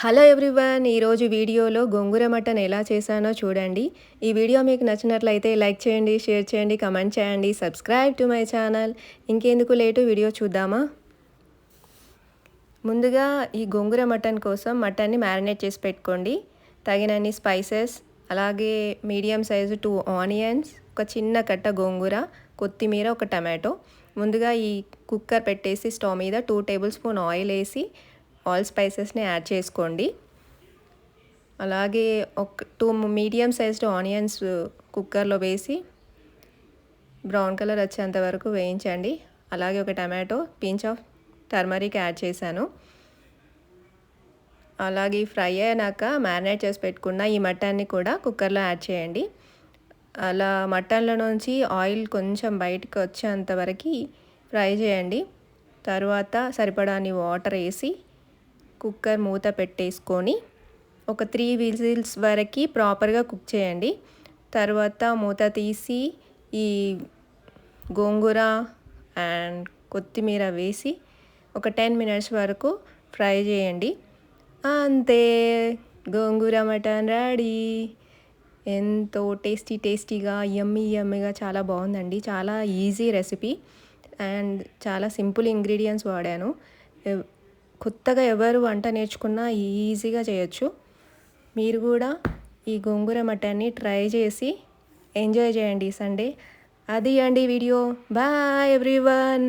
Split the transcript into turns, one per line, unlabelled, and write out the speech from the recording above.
Hello everyone, ఈరోజు వీడియోలో గోంగూర mutton ఎలా చేశానో చూడండి. ఈ వీడియో మీకు నచ్చినట్లయితే లైక్ చేయండి, షేర్ చేయండి, కమెంట్ చేయండి, సబ్స్క్రైబ్ టు మై ఛానల్. ఇంకెందుకు లేటు వీడియో చూద్దామా. ముందుగా ఈ గోంగూర మటన్ కోసం మటన్ని మ్యారినేట్ చేసి పెట్టుకోండి. తగినన్ని స్పైసెస్, అలాగే మీడియం సైజు 2 ఆనియన్స్, ఒక చిన్న కట్ట గోంగూర, కొత్తిమీర, ఒక టమాటో. ముందుగా ఈ కుక్కర్ పెట్టేసి స్టవ్ మీద 2 టేబుల్ స్పూన్ ఆయిల్ వేసి ఆల్ స్పైసెస్ని యాడ్ చేసుకోండి. అలాగే ఒక 2 మీడియం సైజ్డ్ ఆనియన్స్ కుక్కర్లో వేసి బ్రౌన్ కలర్ వచ్చేంత వరకు వేయించండి. అలాగే ఒక tomato, pinch of turmeric add చేశాను. అలాగే ఫ్రై అయినాక మ్యారినేట్ చేసి పెట్టుకున్న ఈ మటన్ని కూడా కుక్కర్లో యాడ్ చేయండి. అలా మటన్లో నుంచి ఆయిల్ కొంచెం బయటకు వచ్చేంత వరకు ఫ్రై చేయండి. తర్వాత సరిపడాని వాటర్ వేసి కుక్కర్ మూత పెట్టేసుకొని ఒక 3 విజిల్స్ వరకు ప్రాపర్గా కుక్ చేయండి. తర్వాత మూత తీసి ఈ గోంగూర అండ్ కొత్తిమీర వేసి ఒక 10 మినిట్స్ వరకు ఫ్రై చేయండి. అంతే, గోంగూర మటన్ రెడీ. ఎంతో టేస్టీగా యమ్మీగా చాలా బాగుందండి. చాలా ఈజీ రెసిపీ అండ్ చాలా సింపుల్ ఇంగ్రీడియంట్స్ వాడాను. కొత్తగా ఎవరు వంట నేర్చుకున్నా ఈజీగా చేయొచ్చు. మీరు కూడా ఈ గోంగూర మటన్ని ట్రై చేసి ఎంజాయ్ చేయండి సండే. అది అండి వీడియో. Bye everyone.